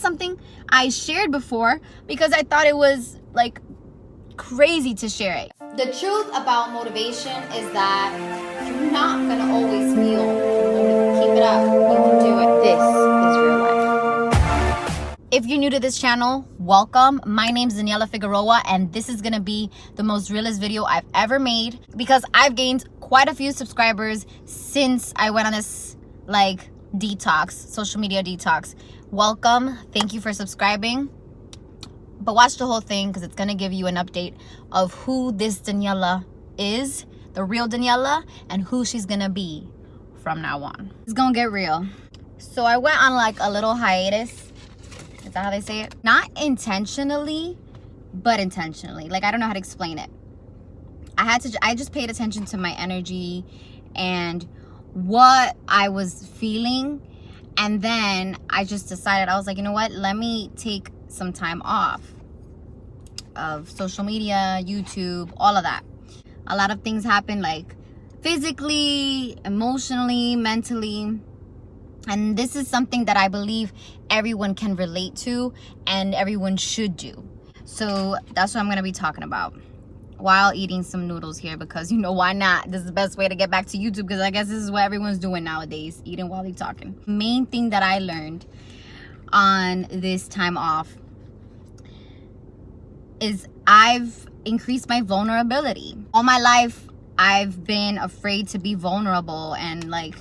something I shared before because I thought it was like crazy to share it. The truth about motivation is that you're not gonna always feel motivated. Keep it up. You can do it. This is real life. If you're new to this channel, welcome. My name's Daniella Figueroa, and this is gonna be the most realist video I've ever made because I've gained quite a few subscribers since I went on this like detox, social media detox. Welcome. Thank you for subscribing. But watch the whole thing because it's gonna give you an update of who this Daniella is, the real Daniella, and who she's gonna be from now on. It's gonna get real. So I went on like a little hiatus. Is that how they say it? Not intentionally, but intentionally. Like, I don't know how to explain it. I just paid attention to my energy and what I was feeling. And then I just decided, I was like, you know what? Let me take some time off of social media, YouTube, all of that. A lot of things happen, like physically, emotionally, mentally. And this is something that I believe everyone can relate to and everyone should do. So that's what I'm going to be talking about while eating some noodles here, because you know, why not? This is the best way to get back to YouTube, because I guess this is what everyone's doing nowadays, eating while they're talking. Main thing that I learned on this time off is I've increased my vulnerability. All my life, I've been afraid to be vulnerable and like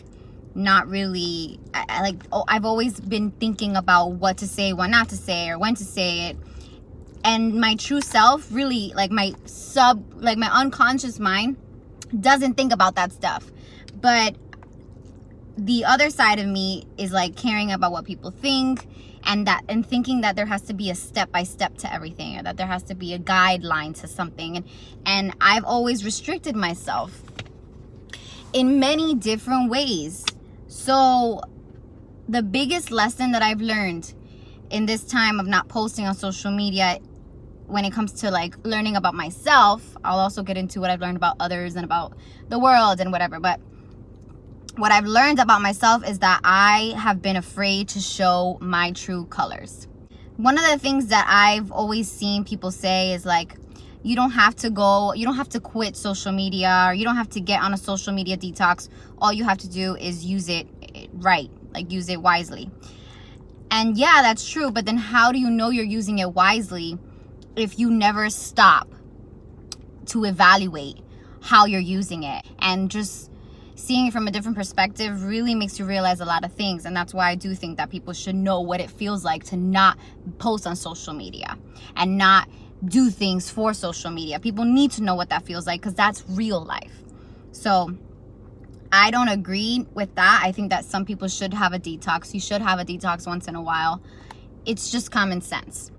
not really, I've always been thinking about what to say, what not to say, or when to say it. And my true self, really, like my unconscious mind doesn't think about that stuff. But the other side of me is like caring about what people think, and thinking that there has to be a step-by-step to everything, or that there has to be a guideline to something. And I've always restricted myself in many different ways. So the biggest lesson that I've learned in this time of not posting on social media, when it comes to like learning about myself, I'll also get into what I've learned about others and about the world and whatever, but what I've learned about myself is that I have been afraid to show my true colors. One of the things that I've always seen people say is like, you don't have to quit social media, or you don't have to get on a social media detox. All you have to do is use it right, like use it wisely. And yeah, that's true. But then how do you know you're using it wisely if you never stop to evaluate how you're using it? And just seeing it from a different perspective really makes you realize a lot of things. And that's why I do think that people should know what it feels like to not post on social media and not do things for social media. People need to know what that feels like, because that's real life. So I don't agree with that. I think that some people should have a detox. You should have a detox once in a while. It's just common sense.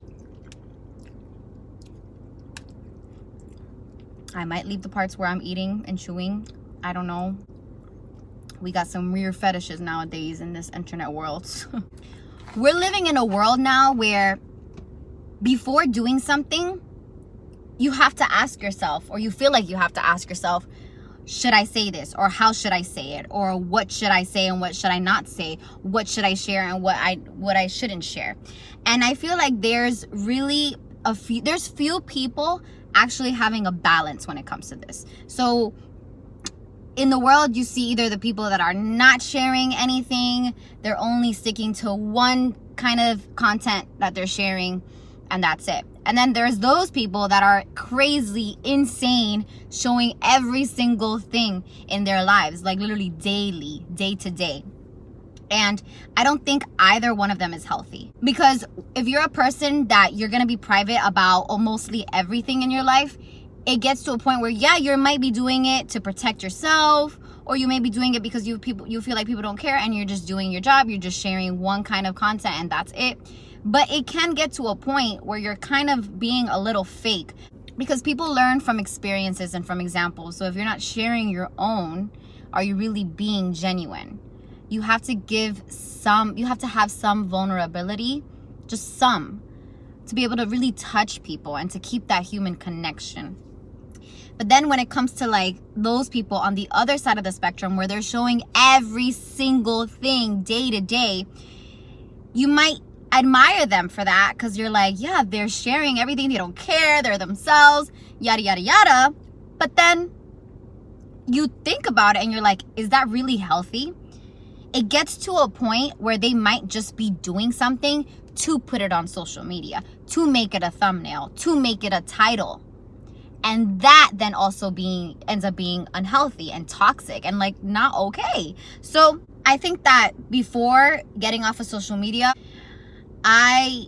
I might leave the parts where I'm eating and chewing. I don't know. We got some weird fetishes nowadays in this internet world. We're living in a world now where before doing something, you have to ask yourself, or you feel like you have to ask yourself, should I say this? Or how should I say it? Or what should I say and what should I not say? What should I share and what I shouldn't share? And I feel like there's really few people actually having a balance when it comes to this. So in the world, you see either the people that are not sharing anything, they're only sticking to one kind of content that they're sharing, and that's it. And then there's those people that are crazy, insane, showing every single thing in their lives, like literally daily, day to day. And I don't think either one of them is healthy. Because if you're a person that you're going to be private about mostly everything in your life, it gets to a point where, yeah, you might be doing it to protect yourself, or you may be doing it because you feel like people don't care and you're just doing your job. You're just sharing one kind of content and that's it. But it can get to a point where you're kind of being a little fake, because people learn from experiences and from examples. So if you're not sharing your own, are you really being genuine? You have to have some vulnerability, just some, to be able to really touch people and to keep that human connection. But then when it comes to like those people on the other side of the spectrum, where they're showing every single thing day to day, you might admire them for that, because you're like, yeah, they're sharing everything, they don't care, they're themselves, yada yada yada. But then you think about it and you're like, is that really healthy? It gets to a point where they might just be doing something to put it on social media, to make it a thumbnail, to make it a title. And that then also ends up being unhealthy and toxic and like not okay. So I think that before getting off of social media, I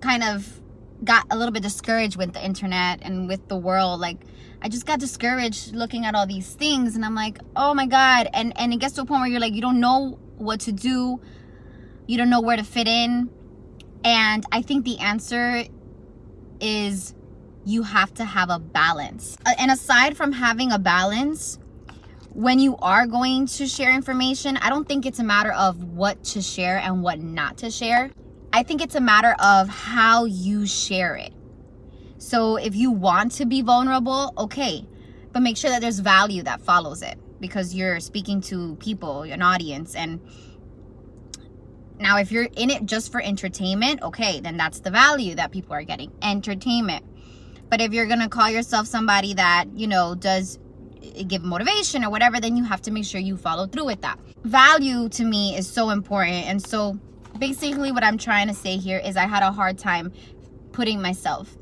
kind of got a little bit discouraged with the internet and with the world. Like, I just got discouraged looking at all these things, and I'm like, oh my God. And it gets to a point where you're like, you don't know what to do. You don't know where to fit in. And I think the answer is you have to have a balance. And aside from having a balance, when you are going to share information, I don't think it's a matter of what to share and what not to share. I think it's a matter of how you share it. So if you want to be vulnerable, okay, but make sure that there's value that follows it, because you're speaking to people, an audience. And now if you're in it just for entertainment, okay, then that's the value that people are getting, entertainment. But if you're gonna call yourself somebody that, you know, does give motivation or whatever, then you have to make sure you follow through with that. Value to me is so important. And so basically what I'm trying to say here is I had a hard time putting myself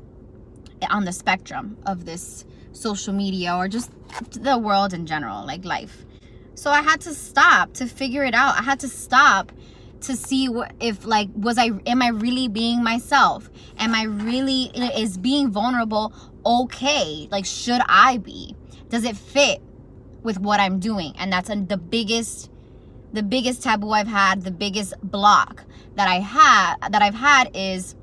on the spectrum of this social media or just the world in general, like life. So I had to stop to figure it out. I had to stop to see am I really being myself? Is being vulnerable okay? Like, should I be? Does it fit with what I'm doing? And that's the biggest taboo I've had, the biggest block that I've had is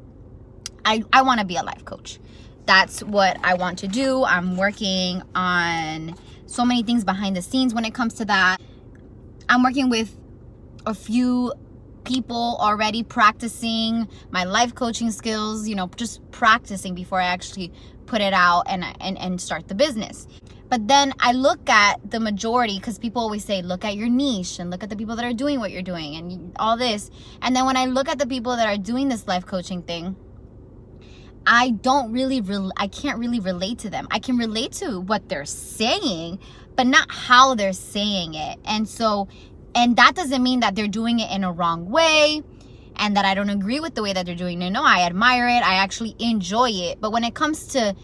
I want to be a life coach. That's what I want to do. I'm working on so many things behind the scenes when it comes to that. I'm working with a few people already, practicing my life coaching skills, you know, just practicing before I actually put it out and start the business. But then I look at the majority, because people always say, look at your niche and look at the people that are doing what you're doing and all this. And then when I look at the people that are doing this life coaching thing, I can't really relate to them. I can relate to what they're saying, but not how they're saying it. And that doesn't mean that they're doing it in a wrong way and that I don't agree with the way that they're doing it. No, I admire it. I actually enjoy it. But when it comes to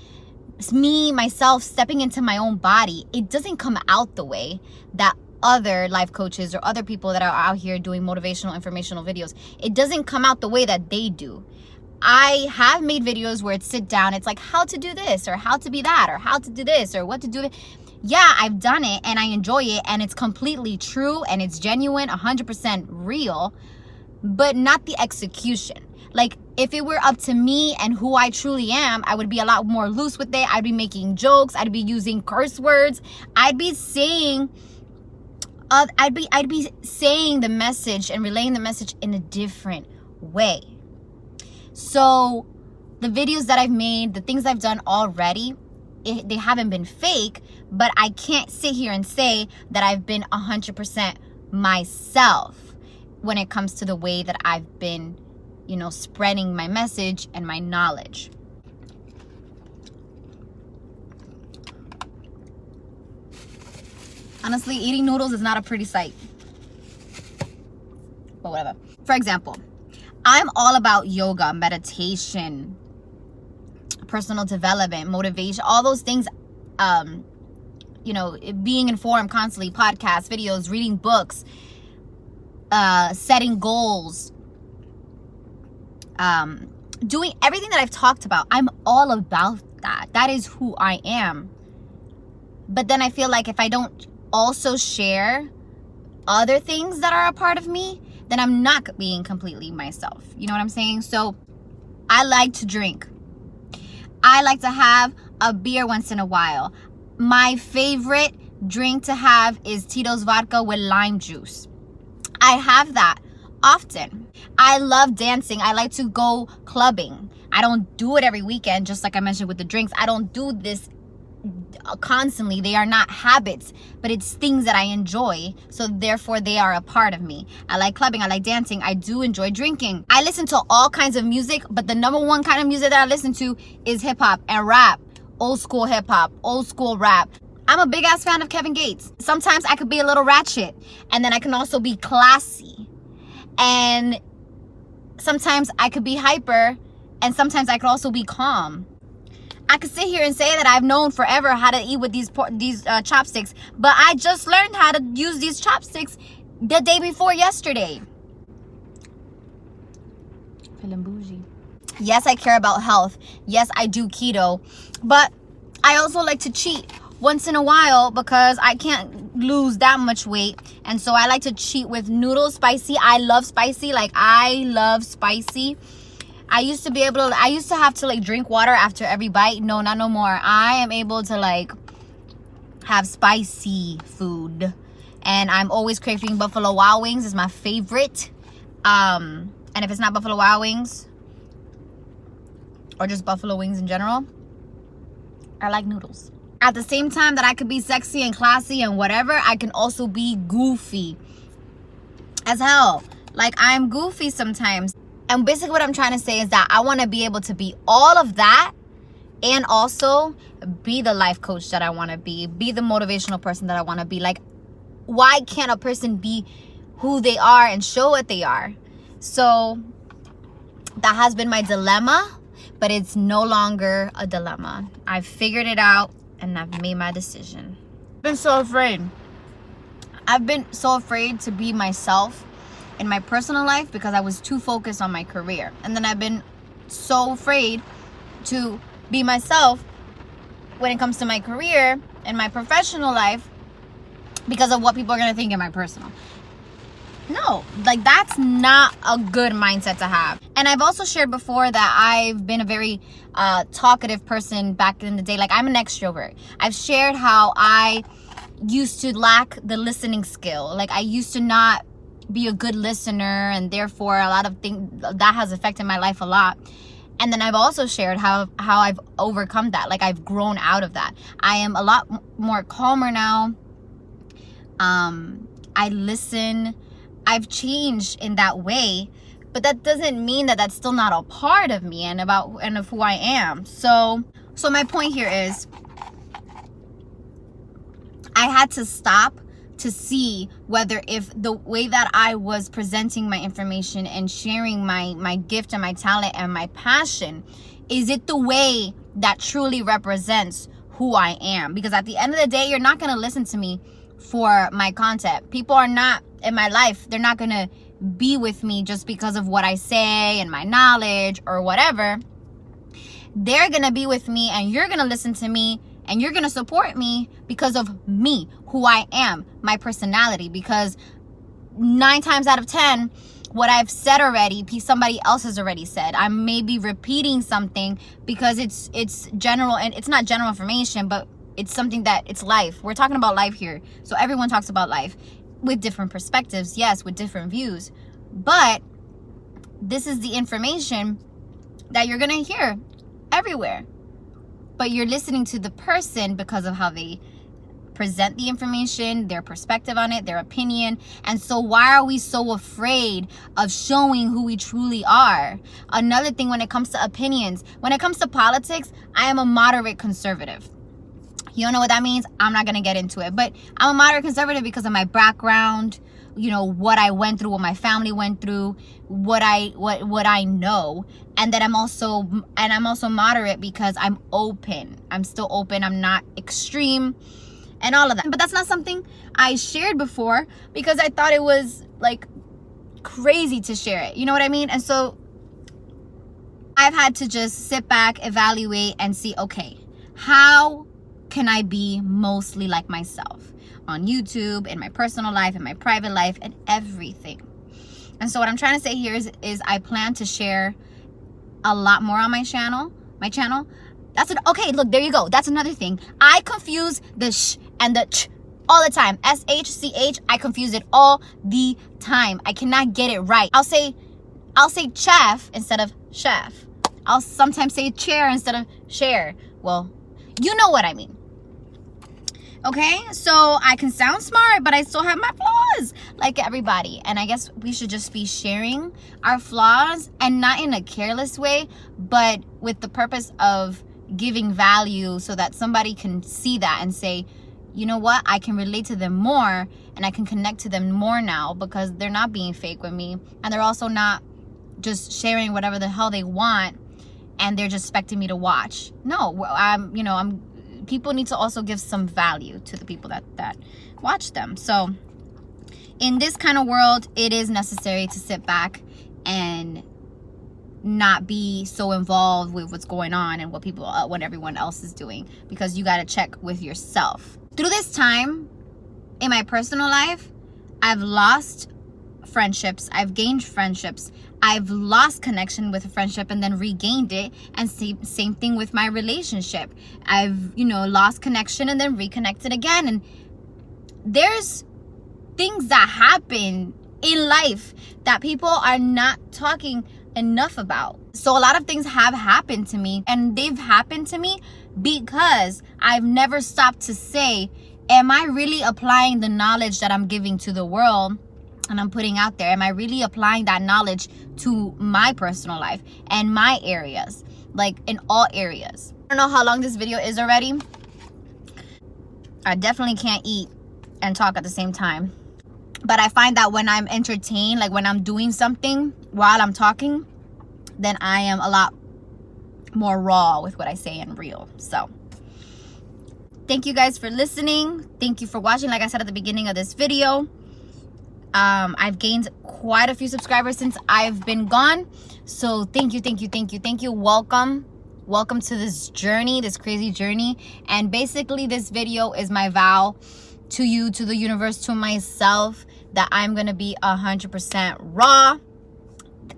myself stepping into my own body, it doesn't come out the way that other life coaches or other people that are out here doing motivational, informational videos, it doesn't come out the way that they do. I have made videos where it's sit down, it's like how to do this or how to be that or how to do this or what to do. Yeah, I've done it and I enjoy it and it's completely true and it's genuine, 100% real, but not the execution. Like, if it were up to me and who I truly am, I would be a lot more loose with it. I'd be making jokes. I'd be using curse words. I'd be saying the message and relaying the message in a different way. So the videos that I've made, the things I've done already, they haven't been fake, but I can't sit here and say that I've been 100% myself when it comes to the way that I've been, you know, spreading my message and my knowledge. Honestly, eating noodles is not a pretty sight. But whatever. For example, I'm all about yoga, meditation, personal development, motivation, all those things, you know, being informed constantly, podcasts, videos, reading books, setting goals, doing everything that I've talked about. I'm all about that. That is who I am. But then I feel like if I don't also share other things that are a part of me, then I'm not being completely myself. You know what I'm saying? So I like to drink. I like to have a beer once in a while. My favorite drink to have is Tito's vodka with lime juice. I have that often. I love dancing. I like to go clubbing. I don't do it every weekend, just like I mentioned with the drinks. I don't do this constantly. They are not habits, but it's things that I enjoy, so therefore they are a part of me. I like clubbing, I like dancing, I do enjoy drinking. I listen to all kinds of music, but the number one kind of music that I listen to is hip-hop and rap. Old school hip-hop, old school rap. I'm a big ass fan of Kevin Gates. Sometimes I could be a little ratchet, and then I can also be classy, and sometimes I could be hyper, and sometimes I could also be calm. I could sit here and say that I've known forever how to eat with these chopsticks, but I just learned how to use these chopsticks the day before yesterday. Feeling bougie. Yes, I care about health. Yes, I do keto, but I also like to cheat once in a while because I can't lose that much weight, and so I like to cheat with Noodles spicy. I love spicy. Like, I love spicy. I used to have to like drink water after every bite. No, not no more. I am able to like have spicy food, and I'm always craving Buffalo Wild Wings. Is my favorite. And if it's not Buffalo Wild Wings or just buffalo wings in general, I like Noodles. At the same time that I could be sexy and classy and whatever, I can also be goofy as hell. Like, I'm goofy sometimes. And basically what I'm trying to say is that I want to be able to be all of that and also be the life coach that I want to be the motivational person that I want to be. Like, why can't a person be who they are and show what they are? So that has been my dilemma, but it's no longer a dilemma. I've figured it out and I've made my decision. I've been so afraid. I've been so afraid to be myself in my personal life because I was too focused on my career. And then I've been so afraid to be myself when it comes to my career and my professional life because of what people are going to think in my personal. No, like, that's not a good mindset to have. And I've also shared before that I've been a very talkative person back in the day. Like, I'm an extrovert. I've shared how I used to lack the listening skill. Like, I used to not be a good listener, and therefore a lot of things that has affected my life a lot. And then I've also shared how I've overcome that. Like, I've grown out of that. I am a lot more calmer now. I listen. I've changed in that way, but that doesn't mean that that's still not a part of me and of who I am. So my point here is I had to stop to see whether if the way that I was presenting my information and sharing my gift and my talent and my passion, is it the way that truly represents who I am? Because at the end of the day, you're not going to listen to me for my content. People are not in my life. They're not going to be with me just because of what I say and my knowledge or whatever. They're going to be with me, and you're going to listen to me, and you're going to support me because of me, who I am, my personality. Because 9 times out of 10, what I've said already, somebody else has already said. I may be repeating something because it's general, and it's not general information, but it's something that it's life. We're talking about life here. So everyone talks about life with different perspectives, yes, with different views. But this is the information that you're going to hear everywhere. But you're listening to the person because of how they present the information, their perspective on it, their opinion. And so why are we so afraid of showing who we truly are? Another thing, when it comes to opinions, when it comes to politics, I am a moderate conservative. You don't know what that means? I'm not going to get into it. But I'm a moderate conservative because of my background, you know, what I went through, what my family went through, what I know. And then I'm also moderate because I'm open. I'm still open. I'm not extreme and all of that. But that's not something I shared before because I thought it was like crazy to share it. You know what I mean? And so I've had to just sit back, evaluate, and see, okay, how can I be mostly like myself on YouTube, in my personal life, in my private life, and everything. And so what I'm trying to say here is I plan to share a lot more on my channel. Okay, look, there you go. That's another thing. I confuse the sh and the ch all the time. SHCH, I confuse it all the time. I cannot get it right. I'll say chef instead of chef. I'll sometimes say chair instead of share. Well, you know what I mean. Okay, so I can sound smart, but I still have my flaws like everybody. And I guess we should just be sharing our flaws, and not in a careless way, but with the purpose of giving value so that somebody can see that and say, you know what, I can relate to them more and I can connect to them more now because they're not being fake with me, and they're also not just sharing whatever the hell they want and they're just expecting me to watch. No, people need to also give some value to the people that watch them. So in this kind of world, it is necessary to sit back and not be so involved with what's going on and what everyone else is doing, because you got to check with yourself. Through this time in my personal life, I've lost friendships, I've gained friendships, I've lost connection with a friendship and then regained it, and same thing with my relationship. I've lost connection and then reconnected again. And there's things that happen in life that people are not talking enough about. So a lot of things have happened to me, and they've happened to me because I've never stopped to say, am I really applying the knowledge that I'm giving to the world and I'm putting out there? Am I really applying that knowledge to my personal life and my areas, like in all areas? I don't know how long this video is already. I definitely can't eat and talk at the same time. But I find that when I'm entertained, like when I'm doing something while I'm talking, then I am a lot more raw with what I say and real. So thank you guys for listening. Thank you for watching. Like I said at the beginning of this video, I've gained quite a few subscribers since I've been gone. So thank you. Welcome to this journey, this crazy journey. And basically this video is my vow to you, to the universe, to myself, that I'm gonna be 100% raw.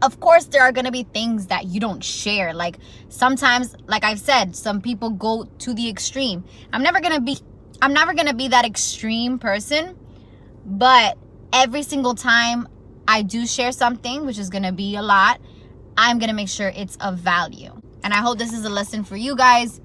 Of course, there are gonna be things that you don't share. Like sometimes, like I've said, some people go to the extreme. I'm never gonna be that extreme person, but every single time I do share something, which is gonna be a lot, I'm gonna make sure it's of value. And I hope this is a lesson for you guys.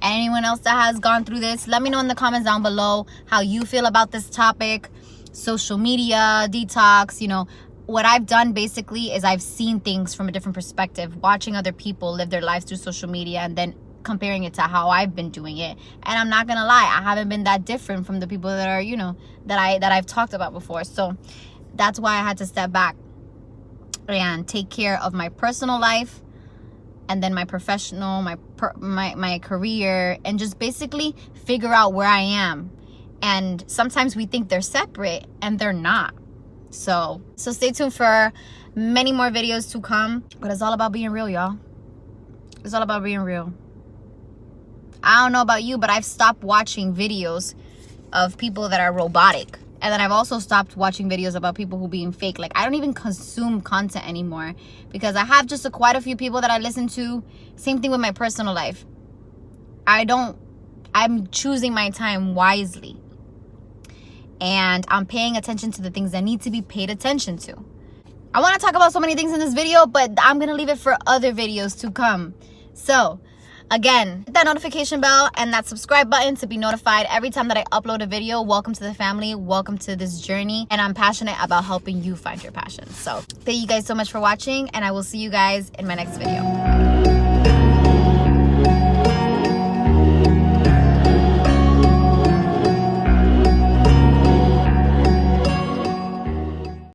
And anyone else that has gone through this, let me know in the comments down below how you feel about this topic. Social media, detox, what I've done basically is I've seen things from a different perspective, watching other people live their lives through social media and then comparing it to how I've been doing it. And I'm not gonna lie, I haven't been that different from the people that are, that I've talked about before. So that's why I had to step back and take care of my personal life, and then my professional, my career, and just basically figure out where I am. And sometimes we think they're separate, and they're not. So stay tuned for many more videos to come. But it's all about being real, y'all. It's all about being real. I don't know about you, but I've stopped watching videos of people that are robotic. And then I've also stopped watching videos about people who being fake. Like, I don't even consume content anymore because I have just quite a few people that I listen to. Same thing with my personal life. I'm choosing my time wisely. And I'm paying attention to the things that need to be paid attention to. I want to talk about so many things in this video, but I'm going to leave it for other videos to come. So, again, hit that notification bell and that subscribe button to be notified every time that I upload a video. Welcome to the family. Welcome to this journey. And I'm passionate about helping you find your passion. So thank you guys so much for watching, and I will see you guys in my next video.